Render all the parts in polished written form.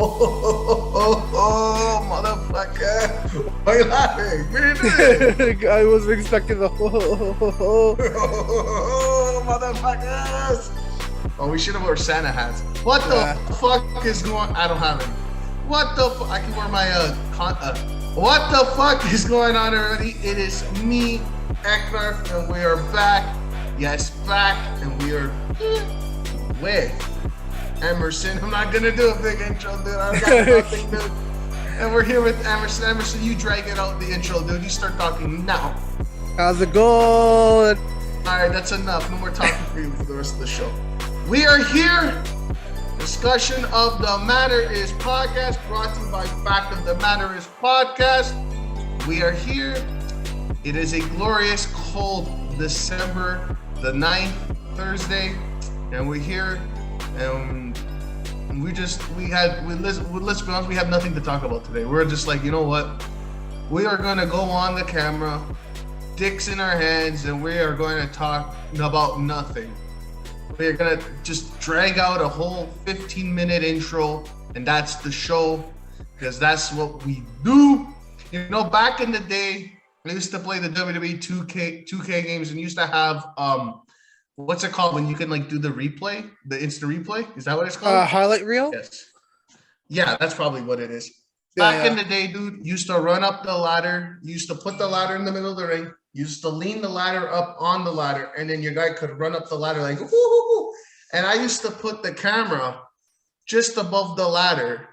Oh, motherfucker. Why are you laughing? What are you doing? I wasn't expecting the Oh, motherfuckers. Oh, we should have wore Santa hats. What the fuck is going? I don't have any. What the fuck? I can wear my what the fuck is going on already? It is me, Eknarf, and we are back. Yes, back, and we are with Emerson. I'm not gonna do a big intro, dude. I got nothing, dude. And we're here with Emerson. Emerson, you drag it out the intro, dude. You start talking now. How's it going? All right, that's enough. No more talking for you for the rest of the show. We are here. Discussion of the Matter Is podcast, brought to you by Fact of the Matter Is podcast. We are here. It is a glorious, cold December the 9th, Thursday, and we're here. And let's be honest, we have nothing to talk about today. We're just like, you know what? We are gonna go on the camera, dicks in our hands, and we are going to talk about nothing. We're gonna just drag out a whole 15-minute intro, and that's the show, because that's what we do. You know, back in the day, I used to play the WWE 2K games, and used to have what's it called when you can like do the replay, the instant replay? Is that what it's called? Highlight reel? Yes. Yeah, that's probably what it is. Back in the day, dude, used to run up the ladder, used to put the ladder in the middle of the ring, used to lean the ladder up on the ladder, and then your guy could run up the ladder like, whoo. And I used to put the camera just above the ladder,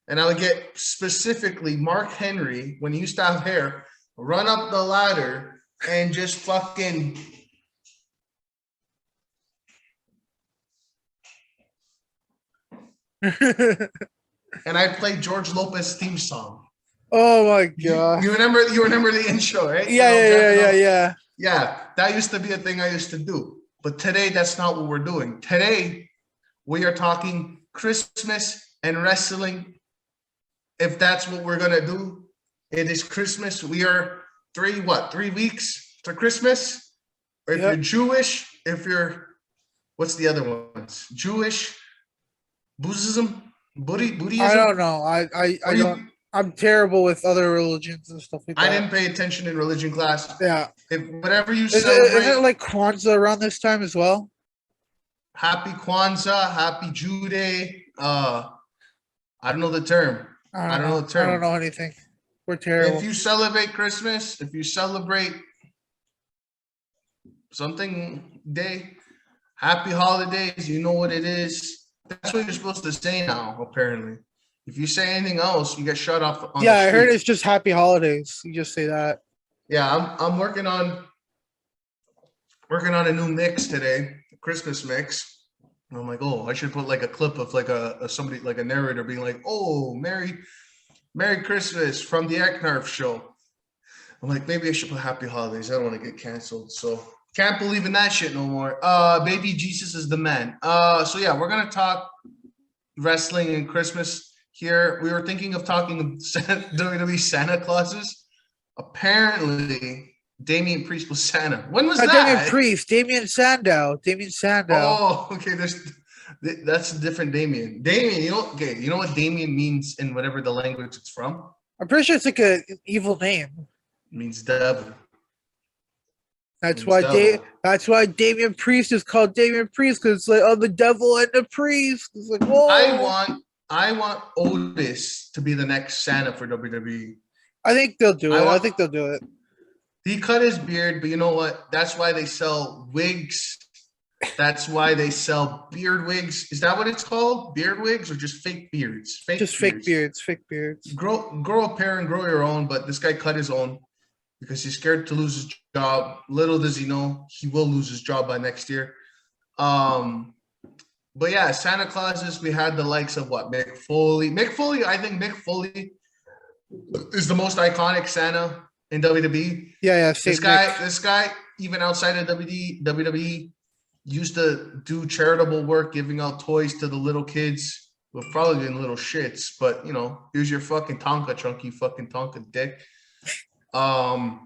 and I would get specifically Mark Henry, when he used to have hair, run up the ladder and just fucking... and I played George Lopez theme song. Oh my god! You remember the intro, right? Yeah. Yeah, that used to be a thing I used to do. But today, that's not what we're doing. Today, we are talking Christmas and wrestling. If that's what we're gonna do, it is Christmas. We are 3 weeks to Christmas. Or if you're Jewish, what's the other ones? Jewish, Buddhism, Buddhism. I don't know. I don't. I'm terrible with other religions and stuff like that. I didn't pay attention in religion class. Yeah. Whatever you celebrate. Isn't it like Kwanzaa around this time as well? Happy Kwanzaa, Happy Jew Day. I don't know the term. I don't know the term. I don't know anything. We're terrible. If you celebrate Christmas, if you celebrate something day, happy holidays, you know what it is. That's what you're supposed to say now, apparently. If you say anything else, you get shut off on the street. I heard it's just happy holidays. You just say that. Yeah, I'm working on a new mix today, a Christmas mix. And I'm like, oh, I should put like a clip of like somebody, like a narrator being like, oh, Merry Christmas from the RadioPublic. I'm like, maybe I should put Happy Holidays. I don't want to get canceled. So can't believe in that shit no more. Baby Jesus is the man. So yeah, we're gonna talk wrestling and Christmas here. We were thinking of talking WWE Santa Clauses. Apparently, Damian Priest was Santa. When was that? Damian Priest, Damien Sandow. Oh, okay. That's a different Damian. Damian, you know what Damian means in whatever the language it's from? I'm pretty sure it's like an evil name. It means devil. That's why Damian Priest is called Damian Priest, because it's like, oh, the devil and the priest. It's like, whoa. I want Otis to be the next Santa for WWE. I think they'll do it. He cut his beard, but you know what? That's why they sell wigs. That's why they sell beard wigs. Is that what it's called? Beard wigs or just fake beards? Fake beards. Grow a pair and grow your own, but this guy cut his own because he's scared to lose his job. Little does he know, he will lose his job by next year. But yeah, Santa Clauses, we had the likes of what? Mick Foley. I think Mick Foley is the most iconic Santa in WWE. Yeah. This guy, even outside of WWE, used to do charitable work, giving out toys to the little kids who have probably been little shits. But you know, here's your fucking Tonka trunk, you fucking Tonka dick. Yeah.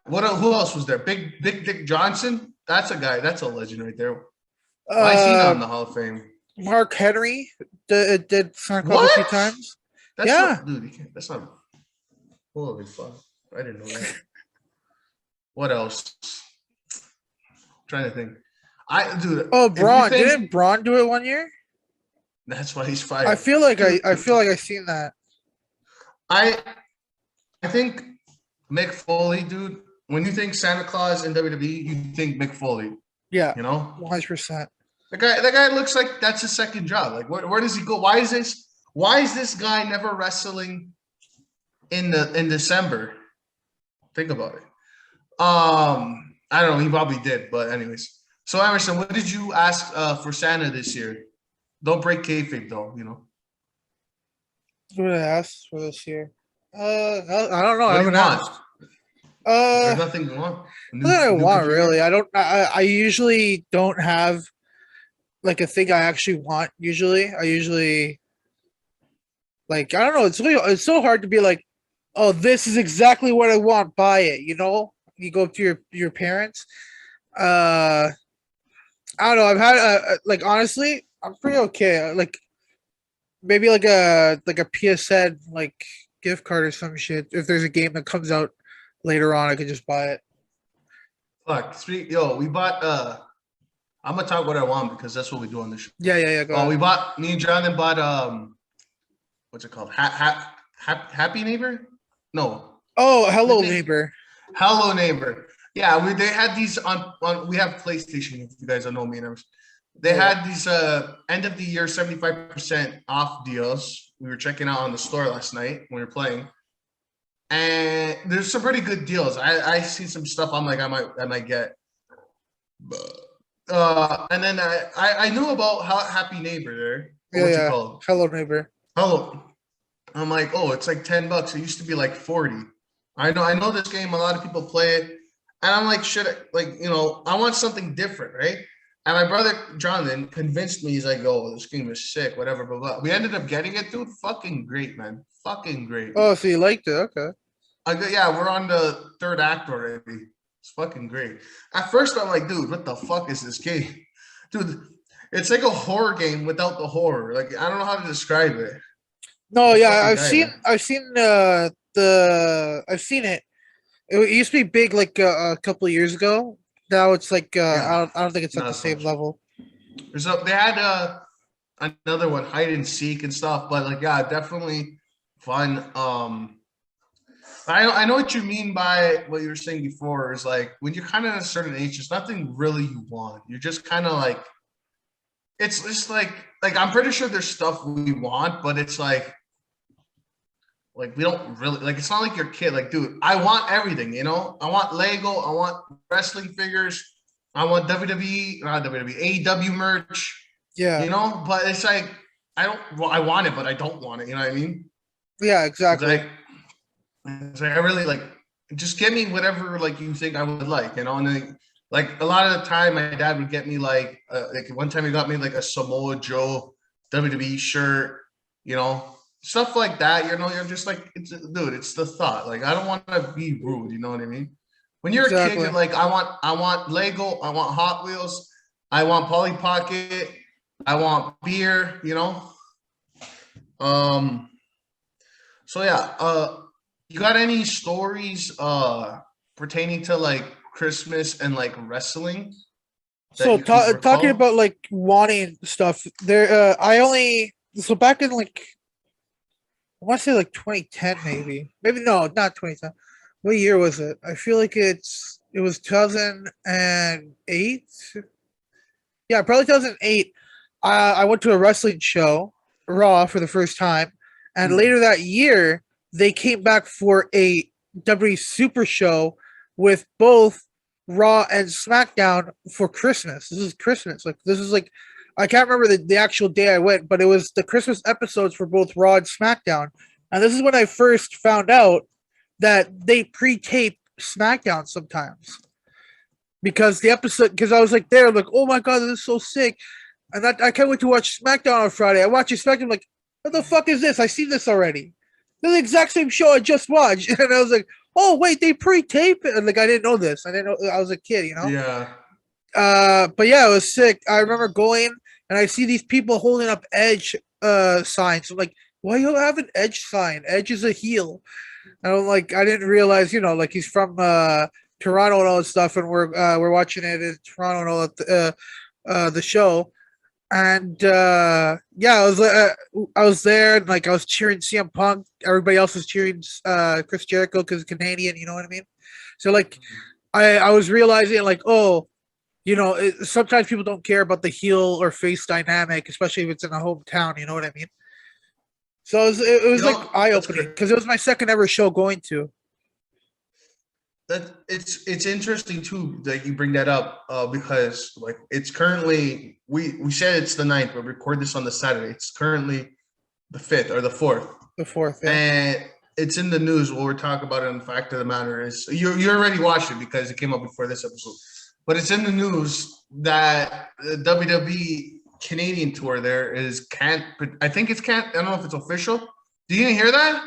Who else was there? Big Dick Johnson. That's a guy. That's a legend right there. Why is he not in the Hall of Fame? Mark Henry did Santa Claus a few What? times. That's Yeah. not, dude. You can't. That's not. Holy fuck! I didn't know that. What else? I'm trying to think. Dude. Oh, If you Braun. think Didn't Braun do it one year? that's why he's I fired, feel like dude. I feel like I seen that. I I think Mick Foley, dude. When you think Santa Claus in WWE, you think Mick Foley. Yeah, You know, 100%. the guy looks like that's his second job. Like, where does he go? Why is this guy never wrestling in December? Think about it. I don't know. He probably did, but anyways. So Emerson, what did you ask for Santa this year? Don't break kayfabe, though. You know. What did I ask for this year? I don't know. I What do you haven't want? asked. There's nothing you want. What I New want computer? really. I don't. I usually don't have like a thing I actually want. I usually like. I don't know. It's so hard to be like, oh, this is exactly what I want. Buy it. You know. You go up to your parents. Uh, I don't know. I've had like honestly, I'm pretty okay. Like maybe like a PSN like gift card or some shit. If there's a game that comes out later on, I could just buy it. Fuck. Yo, we bought. I'm gonna talk what I want because that's what we do on the show. Yeah. Go Oh, ahead. me and Jonathan bought what's it called? Happy Neighbor? No. Oh, hello, neighbor. Hello Neighbor. Yeah, they had these on we have PlayStation, if you guys don't know me and everything. They had these end of the year 75% off deals. We were checking out on the store last night when we were playing. And there's some pretty good deals. I see some stuff I'm like I might get. And then I knew about Happy Neighbor there. What's it called? Hello, neighbor. Hello. I'm like, oh, it's like $10. It used to be like 40. I know this game. A lot of people play it, and I'm like, I want something different, right? And my brother Jonathan convinced me. He's like, oh, this game is sick, whatever, blah blah. We ended up getting it, dude. Fucking great, man. Fucking great. Oh, so you liked it? Okay. Yeah, we're on the third act already. It's fucking great. At first, I'm like, dude, what the fuck is this game? Dude, it's like a horror game without the horror. Like, I don't know how to describe it. No, yeah, I've seen it. It used to be big like a couple of years ago. Now it's like I don't think it's at the same level. So they had another one, hide and seek and stuff, but like definitely fun. I know what you mean by what you were saying before is like when you're kind of at a certain age, there's nothing really you want. You're just kind of like it's just like I'm pretty sure there's stuff we want, but it's like we don't really like it's not like your kid. Like, dude, I want everything, you know? I want Lego, I want wrestling figures, I want not WWE, AEW merch. Yeah. You know, but it's like I want it, but I don't want it, you know what I mean? Yeah, exactly. It's like I really like just give me whatever like you think I would like, you know, and then like a lot of the time my dad would get me like one time he got me like a Samoa Joe WWE shirt, you know, stuff like that, you know. You're just like, dude, it's the thought. Like, I don't want to be rude, you know what I mean? When you're a kid, you're like, I want Lego, I want Hot Wheels, I want Polly Pocket, I want beer, you know. So yeah, you got any stories pertaining to like Christmas and like wrestling? So talking about like wanting stuff, there so back in like I want to say like 2010 maybe no, not 2010. What year was it? I feel like it was 2008. Yeah, probably 2008. I went to a wrestling show, Raw, for the first time, and later that year they came back for a WWE Super Show with both Raw and SmackDown for Christmas. This is Christmas. Like this is like I can't remember the actual day I went, but it was the Christmas episodes for both Raw and SmackDown. And this is when I first found out that they pre-tape SmackDown sometimes. Because I was like there, like, oh my god, this is so sick. And I can't wait to watch SmackDown on Friday. I watch SmackDown, like, what the fuck is this? I seen this already. They're the exact same show I just watched. And I was like, oh wait, they pre-tape it? And like I didn't know this. I didn't know I was a kid, you know? Yeah. But yeah, it was sick. I remember going and I see these people holding up Edge signs. I'm like, why you have an Edge sign? Edge is a heel. And I'm like, I didn't realize, like he's from Toronto and all that stuff, and we're watching it in Toronto and all that the show. And yeah, I was there, and like I was cheering CM Punk. Everybody else was cheering Chris Jericho because Canadian. You know what I mean? So like, I was realizing like, oh, sometimes people don't care about the heel or face dynamic, especially if it's in a hometown. You know what I mean? So it was like eye opening because it was my second ever show going to. That it's interesting too that you bring that up because like it's currently we said it's the 9th, but we record this on the Saturday. It's currently the 5th or the 4th. The 4th, yeah. And it's in the news. What we're talking about, and the fact of the matter is, you already watched it because it came up before this episode. But it's in the news that the WWE Canadian tour there is can't. I think it's can't. I don't know if it's official. Do you hear that?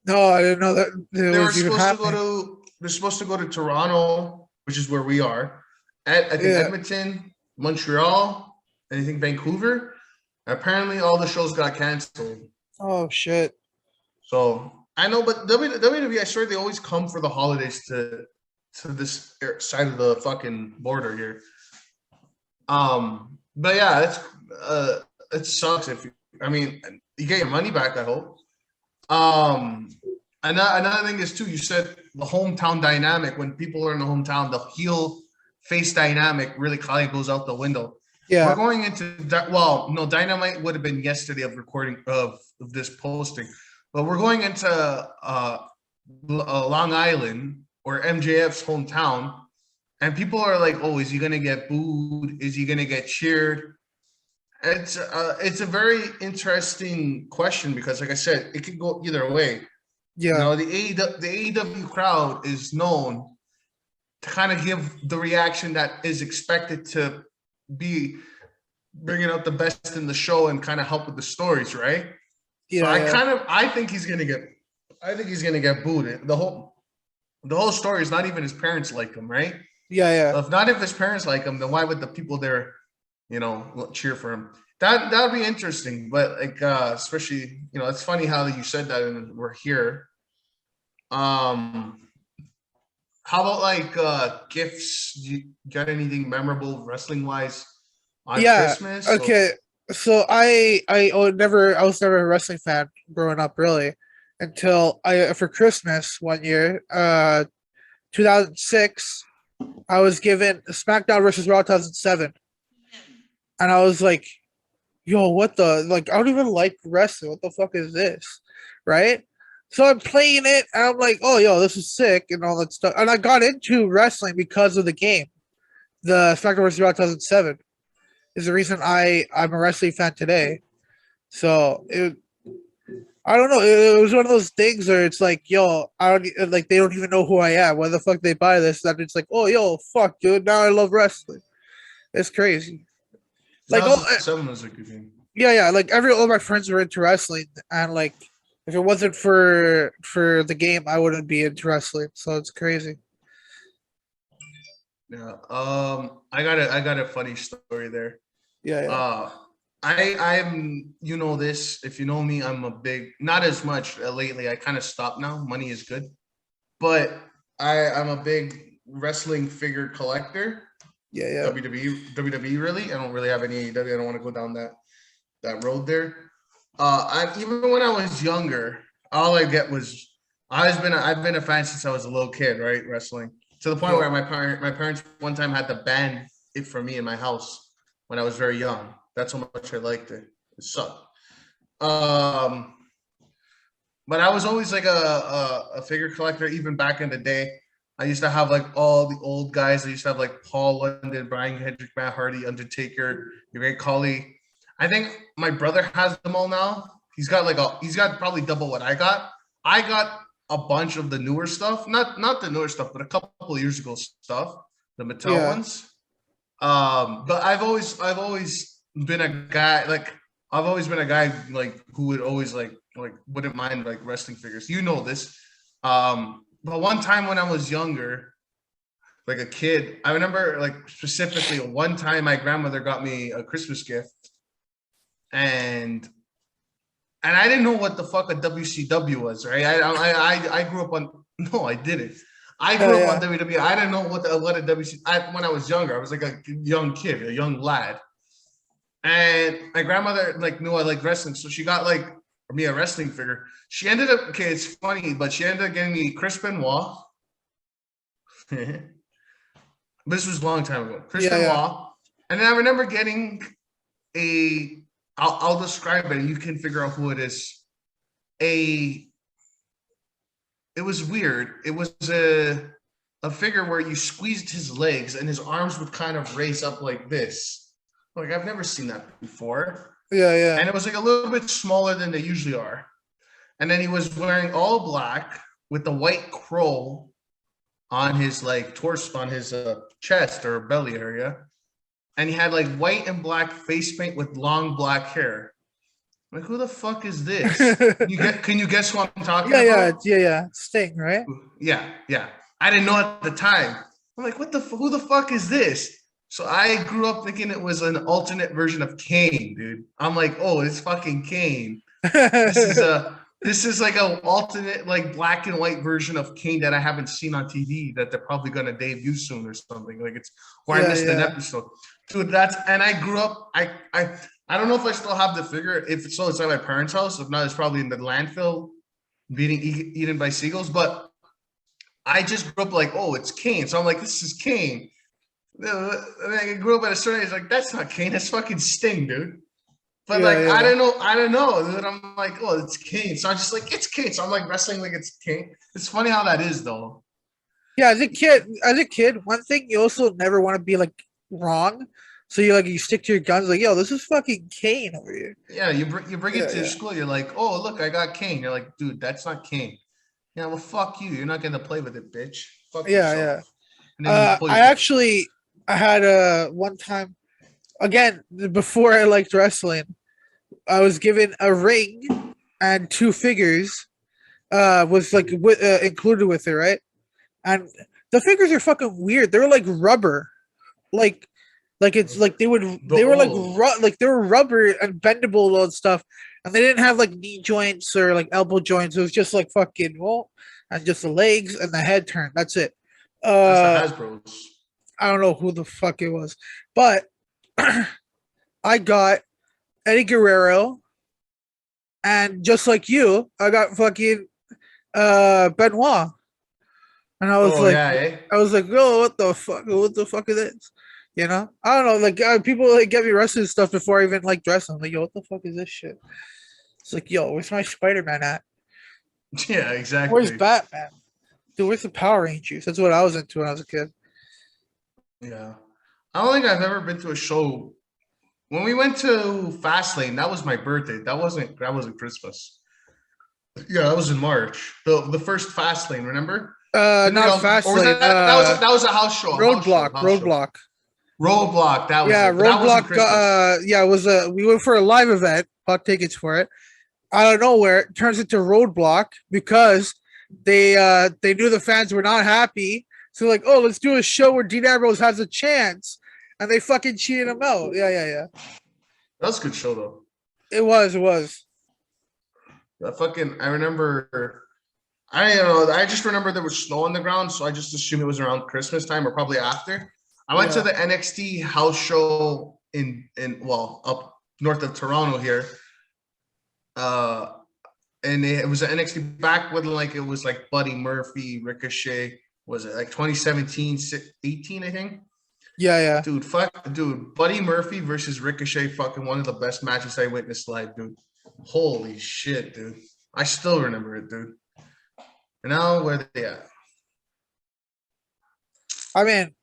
No, I didn't know that. They were supposed to go to. They're supposed to go to Toronto, which is where we are. I think Edmonton, Montreal, and I think Vancouver. Apparently, all the shows got canceled. Oh shit! So I know, but WWE, I swear they always come for the holidays to this side of the fucking border here. But yeah, it sucks if you get your money back, I hope. Another thing is too, you said the hometown dynamic. When people are in the hometown, the heel face dynamic really kind of goes out the window. Yeah, we're going into that. Well, no, Dynamite would have been yesterday of recording of this posting, but we're going into Long Island or MJF's hometown, and people are like, "Oh, is he gonna get booed? Is he gonna get cheered?" It's a very interesting question because, like I said, it could go either way. Yeah. The AEW crowd is known to kind of give the reaction that is expected to be bringing out the best in the show and kind of help with the stories, right? Yeah. So I think he's gonna get booed. The whole story is not even his parents like him, right? Yeah. So if his parents like him, then why would the people there, cheer for him? That would be interesting, but like especially, it's funny how you said that and we're here. How about like gifts? You got anything memorable wrestling wise on Christmas? Okay. So I was never a wrestling fan growing up really until for Christmas one year, 2006, I was given SmackDown versus Raw 2007. And I was like, yo, what the, like, I don't even like wrestling. What the fuck is this? Right? So I'm playing it, and I'm like, oh, yo, this is sick, and all that stuff. And I got into wrestling because of the game. The SmackDown vs. Raw 2007 is the reason I'm a wrestling fan today. So, I don't know. It was one of those things where it's like, yo, they don't even know who I am. Why the fuck they buy this? And it's like, oh, yo, fuck, dude, now I love wrestling. It's crazy. Like, seven was a good game. Yeah. Like all my friends were into wrestling, and like, if it wasn't for the game, I wouldn't be into wrestling. So it's crazy. Yeah. I got a funny story there. Yeah. I'm this. If you know me, I'm a big, not as much lately. I kind of stopped now. Money is good, but I'm a big wrestling figure collector. Yeah. WWE really. I don't really have any AEW. I don't want to go down that road there. Even when I was younger, all I get was I've been a fan since I was a little kid, right? Wrestling to the point where my parents one time had to ban it for me in my house when I was very young. That's how much I liked it. It sucked. But I was always like a figure collector, even back in the day. I used to have like all the old guys. I used to have like Paul London, Brian Kendrick, Matt Hardy, Undertaker, Great Khali. I think my brother has them all now. He's got probably double what I got. I got a bunch of the newer stuff, not the newer stuff, but a couple of years ago stuff, the Mattel ones. But I've always been a guy like who would always like wouldn't mind like wrestling figures. You know this. But one time when I was younger, like a kid, I remember like specifically one time my grandmother got me a Christmas gift. and I didn't know what the fuck a WCW was, right? I grew up on no, I didn't. I grew up on WWE. I didn't know what a WCW. When I was younger, I was like a young kid, a young lad, and my grandmother like knew I liked wrestling, so she got like me a wrestling figure. She ended up it's funny, but she ended up getting me Chris Benoit. This was a long time ago. Chris Benoit, and then I remember getting I'll describe it and you can figure out who it is. It was weird. It was a figure where you squeezed his legs and his arms would kind of raise up like this. Like I've never seen that before. Yeah. And it was like a little bit smaller than they usually are. And then he was wearing all black with the white crow on his like torso, on his chest or belly area. And he had like white and black face paint with long black hair. I'm like, who the fuck is this? Can you guess who I'm talking about? Yeah. Sting, right? Yeah. I didn't know at the time. I'm like, who the fuck is this? So I grew up thinking it was an alternate version of Kane, dude. I'm like, oh, it's fucking Kane. This is like an alternate, like black and white version of Kane that I haven't seen on TV that they're probably gonna debut soon or something. Like I missed an episode. Dude, and I grew up. I don't know if I still have the figure. If so, it's at my parents' house. If not, it's probably in the landfill, being eaten by seagulls. But I just grew up like, oh, it's Kane. So I'm like, this is Kane. And I grew up at a certain age, like that's not Kane. That's fucking Sting, dude. But I don't know, dude. I'm like, oh, it's Kane. So I'm just like, it's Kane. So I'm like wrestling like it's Kane. It's funny how that is, though. Yeah, as a kid, one thing you also never want to be like wrong. So you stick to your guns, like, yo, this is fucking Kane over here. Yeah, you bring it to school. You're like, oh, look, I got Kane. You're like, dude, that's not Kane. Yeah, well, fuck you. You're not gonna play with it, bitch. Fuck yourself. I had one time, again, before I liked wrestling, I was given a ring and two figures, was like included with it, right? And the figures are fucking weird. They're like rubber, like it's like they were rubber and bendable and stuff, and they didn't have like knee joints or like elbow joints. It was just like fucking and just the legs and the head turn. That's it. That's the Hasbro's. I don't know who the fuck it was, but I got Eddie Guerrero, and just like you, I got fucking Benoit. And I was I was like, oh, what the fuck is this? You know, I don't know. Like people like get me wrestling stuff before I even like dress. I'm like, yo, what the fuck is this shit? It's like, yo, where's my Spider-Man at? Yeah, exactly. Where's Batman? Dude, where's the Power Rangers? That's what I was into when I was a kid. Yeah, I don't think I've ever been to a show. When we went to Fastlane, that was my birthday. That wasn't Christmas. Yeah, that was in March. The first Fastlane, remember? Not Fastlane. That was a house show. Roadblock. Roadblock. That was Roadblock. It was we went for a live event. Bought tickets for it. Out of nowhere, it turns into Roadblock because they knew the fans were not happy. So like, oh, let's do a show where Dean Ambrose has a chance, and they fucking cheated him out. Yeah. That was a good show though. It was. I remember. I don't know. I just remember there was snow on the ground, so I just assumed it was around Christmas time or probably after. I went to the NXT house show in up north of Toronto here. And it was an NXT back when like it was like Buddy Murphy, Ricochet. Was it like 2017, 18, I think? Yeah. Dude, Buddy Murphy versus Ricochet, fucking one of the best matches I witnessed live, dude. Holy shit, dude. I still remember it, dude. And now where they at? I mean,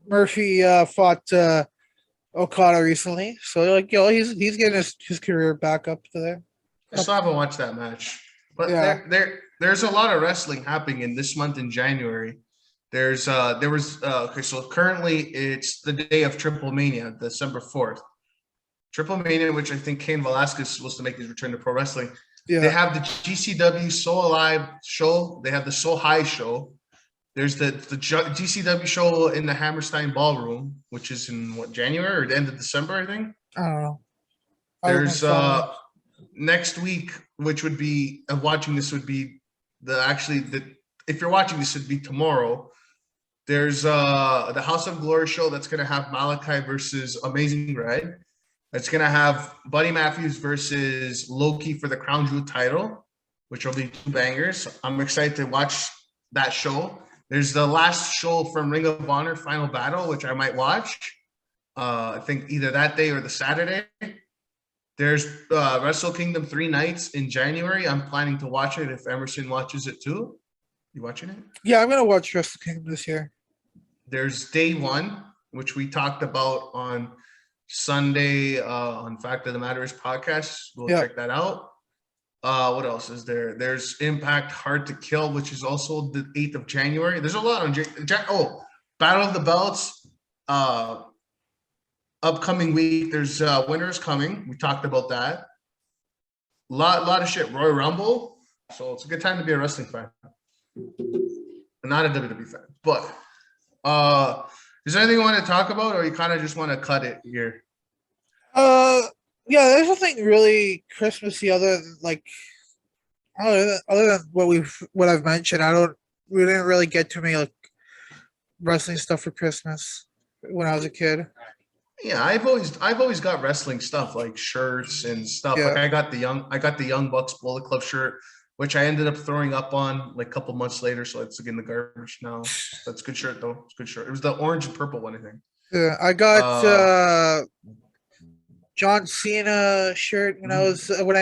Murphy fought Okada recently, so like, he's getting his career back up to there. I still haven't watched that match, but there's a lot of wrestling happening in this month in January. So currently it's the day of Triple Mania, December 4th. Triple Mania, which I think Cain Velasquez is supposed to make his return to pro wrestling. Yeah. They have the GCW So Alive show. They have the So High show. There's the GCW show in the Hammerstein Ballroom, which is in January or the end of December, I think. I don't know. I don't There's follow. next week, which would be watching this would be if you're watching this would be tomorrow. There's the House of Glory show that's gonna have Malachi versus Amazing Red. It's gonna have Buddy Matthews versus Loki for the Crown Jewel title, which will be two bangers. I'm excited to watch that show. There's the last show from Ring of Honor, Final Battle, which I might watch. I think either that day or the Saturday. There's Wrestle Kingdom 3 nights in January. I'm planning to watch it if Emerson watches it too. You watching it? Yeah, I'm gonna watch Wrestle Kingdom this year. There's Day One, which we talked about on Sunday on Fact of the Matter is podcast. Go check that out. What else is there? There's Impact Hard to Kill, which is also the 8th of January. There's a lot on Battle of the Belts. Upcoming week, there's Winners Coming. We talked about that. Lot of shit. Royal Rumble. So it's a good time to be a wrestling fan. Not a WWE fan. But is there anything you want to talk about, or you kind of just want to cut it here? Yeah, there's nothing really Christmassy other than what I've mentioned. We didn't really get too many like wrestling stuff for Christmas when I was a kid. Yeah, I've always got wrestling stuff like shirts and stuff. Yeah. Like I got the Young Bucks Bullet Club shirt, which I ended up throwing up on like a couple months later, so it's in the garbage now. That's a good shirt though. It's a good shirt. It was the orange and purple one, I think. Yeah, I got John Cena shirt when I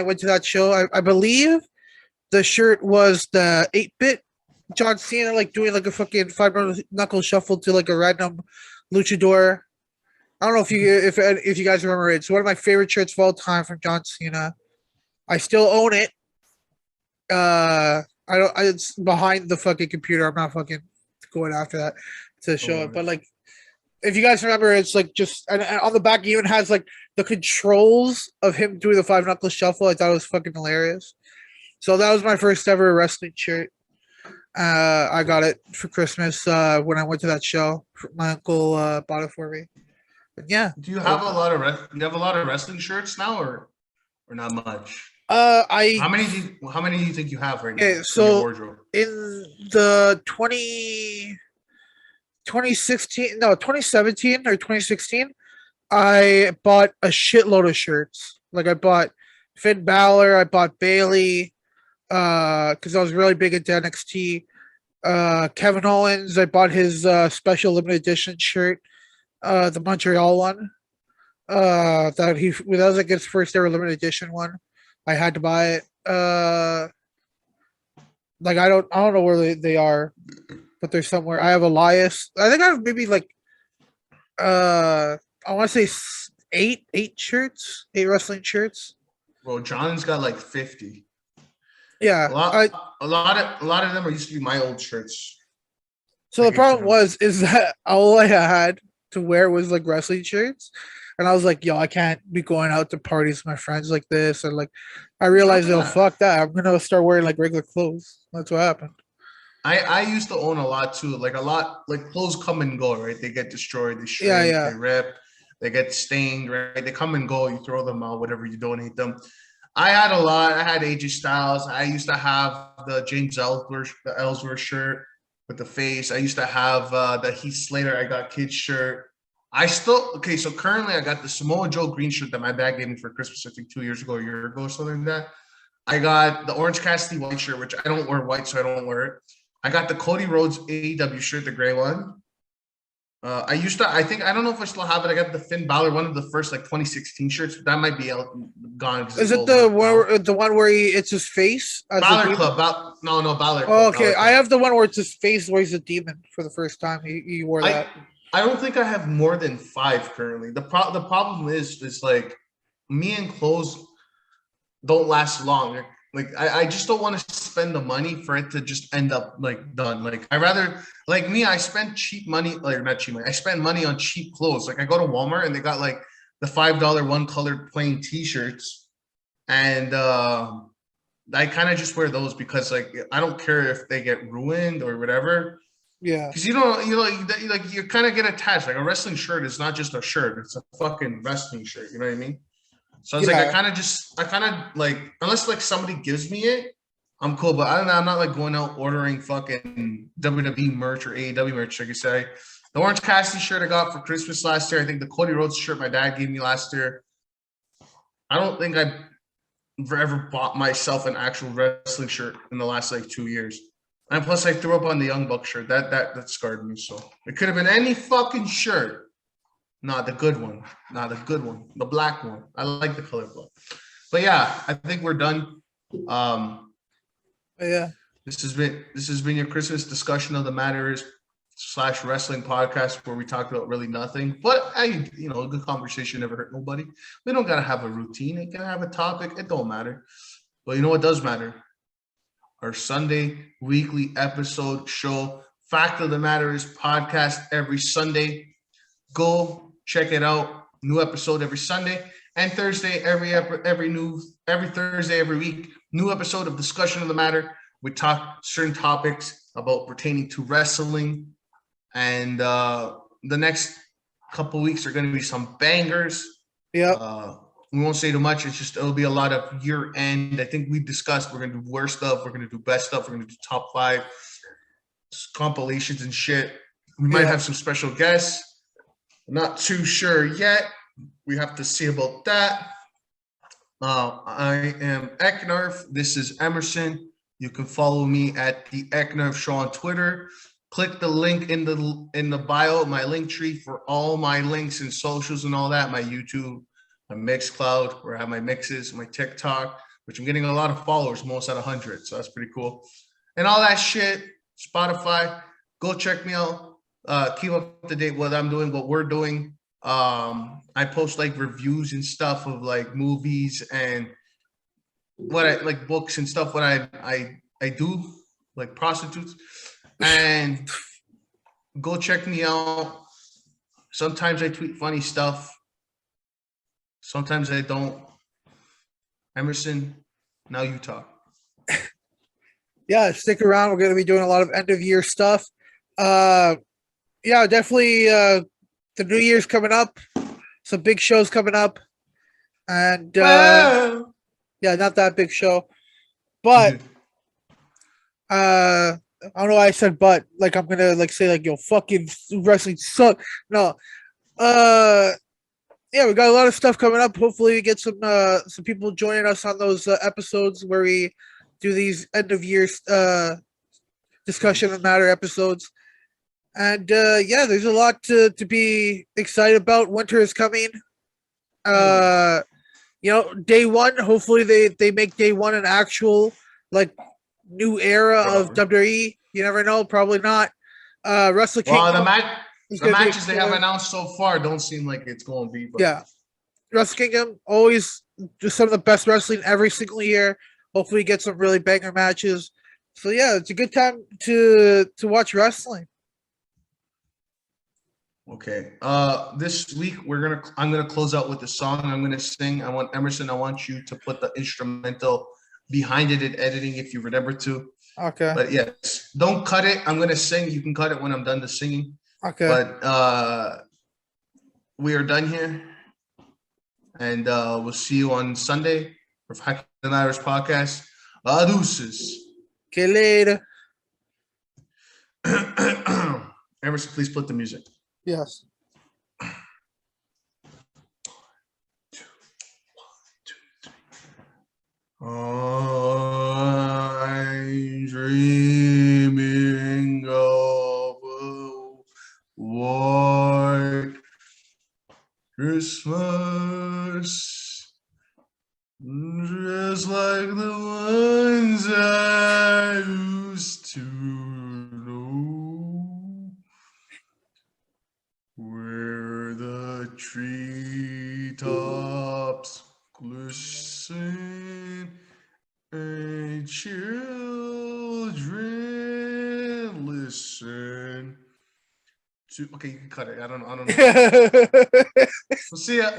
went to that show. I believe the shirt was the 8-bit John Cena, like doing like a fucking 5-knuckle shuffle to like a random luchador. I don't know if you guys remember it. It's one of my favorite shirts of all time from John Cena. I still own it. It's behind the fucking computer. I'm not fucking going after that to show it. But like, if you guys remember, it's like just and on the back it even has like the controls of him doing the 5-knuckle shuffle. I thought it was fucking hilarious. So that was my first ever wrestling shirt. I got it for Christmas when I went to that show. My uncle bought it for me. But yeah. Do you have a lot of wrestling shirts now, or not much? How many do you think you have right now? Okay, so in your wardrobe? In the 2017 or 2016, I bought a shitload of shirts. Like I bought Finn Balor, I bought Bailey, because I was really big into NXT. Kevin Owens, I bought his special limited edition shirt, the Montreal one. That was like his first ever limited edition one. I had to buy it. Like I don't know where they are, but they're somewhere. I have Elias. I think I have maybe like I want to say eight wrestling shirts. Well, John's got like 50. Yeah, a lot of them used to be my old shirts. So the problem is that all I had to wear was like wrestling shirts, and I was like, yo, I can't be going out to parties with my friends like this, and like I realized, fuck that, I'm gonna start wearing like regular clothes. That's what happened. I used to own a lot too, like clothes come and go, right? They get destroyed, they shrink, they rip, they get stained, right? They come and go, you throw them out, whatever, you donate them. I had a lot. I had AJ Styles. I used to have the James Ellsworth shirt with the face. I used to have the Heath Slater I Got Kids shirt. So currently I got the Samoa Joe green shirt that my dad gave me for Christmas, I think 2 years ago, a year ago, something like that. I got the Orange Cassidy white shirt, which I don't wear white, so I don't wear it. I got the Cody Rhodes AEW shirt, the gray one. I don't know if I still have it. I got the Finn Balor, one of the first like 2016 shirts. That might be gone. Is it the one where it's his face? Balor Club. No, Balor Club. Oh, okay. I have the one where it's his face where he's a demon for the first time. He wore that. I don't think I have more than 5 currently. The problem is like me and clothes don't last long. Like I just don't want to spend the money for it to just end up like done. Like I rather, like me, I spend cheap money, like not cheap money. I spend money on cheap clothes. Like I go to Walmart and they got like the $5 one colored plain T-shirts, and I kind of just wear those because like I don't care if they get ruined or whatever. Yeah, because you kind of get attached. Like a wrestling shirt is not just a shirt; it's a fucking wrestling shirt. You know what I mean? So I was like, I kind of like, unless like somebody gives me it, I'm cool. But I don't know. I'm not like going out ordering fucking WWE merch or AEW merch. Like I say, the Orange Cassidy shirt I got for Christmas last year. I think the Cody Rhodes shirt my dad gave me last year. I don't think I ever bought myself an actual wrestling shirt in the last like 2 years. And plus, I threw up on the Young Buck shirt. That scarred me. So it could have been any fucking shirt. Not the good one. Not the good one. The black one. I like the color black. But yeah, I think we're done. Yeah. This has been your Christmas discussion of the matters / wrestling podcast where we talked about really nothing. But a good conversation never hurt nobody. We don't gotta have a routine. It can have a topic. It don't matter. But you know what does matter? Our Sunday weekly episode show. Fact of the Matter is podcast every Sunday. Go check it out. New episode every Sunday and Thursday. Every Thursday every week. New episode of Discussion of the Matter. We talk certain topics about pertaining to wrestling, and the next couple weeks are going to be some bangers. Yeah. We won't say too much. It'll be a lot of year end. I think we discussed we're going to do worst stuff. We're going to do best stuff. We're going to do top 5 compilations and shit. We might have some special guests. I'm not too sure yet. We have to see about that. I am Eknarf. This is Emerson. You can follow me at theEIKNARFshow on Twitter. Click the link in the bio, my link tree for all my links and socials and all that. My YouTube, my Mixcloud, where I have my mixes, my TikTok, which I'm getting a lot of followers, almost at 100. So that's pretty cool. And all that shit, Spotify. Go check me out. Keep up to date what I'm doing, what we're doing. I post like reviews and stuff of like movies and what I like, books and stuff. What I do, like prostitutes. And go check me out. Sometimes I tweet funny stuff. Sometimes I don't. Emerson, now you talk. Yeah, stick around. We're going to be doing a lot of end of year stuff. Yeah, definitely. The New Year's coming up. Some big shows coming up. And yeah, not that big show. But I don't know why I said but. Like I'm gonna like say like yo fucking wrestling suck. No. Yeah, we got a lot of stuff coming up. Hopefully we get some people joining us on those episodes where we do these end of year discussion of matter episodes. And yeah, there's a lot to be excited about. Winter is coming. Day one, hopefully they make day one an actual like new era of WWE. You never know, probably not. Wrestle Kingdom. Well, the matches they have announced so far don't seem like it's going to be. But yeah, Wrestle Kingdom always just some of the best wrestling every single year. Hopefully, get some really banger matches. So yeah, it's a good time to watch wrestling. Okay. This week I'm gonna close out with a song. I'm gonna sing. I want you to put the instrumental behind it in editing if you remember to. Okay. But yes, don't cut it. I'm gonna sing. You can cut it when I'm done the singing. Okay. But we are done here, and we'll see you on Sunday for Fact of the Matters podcast. Deuces. Okay, later. Emerson, please put the music. Yes. I'm dreaming of a white Christmas, just like the ones I used to know, where the treetops glisten and children listen to. Okay, you can cut it. I don't know. We'll see ya.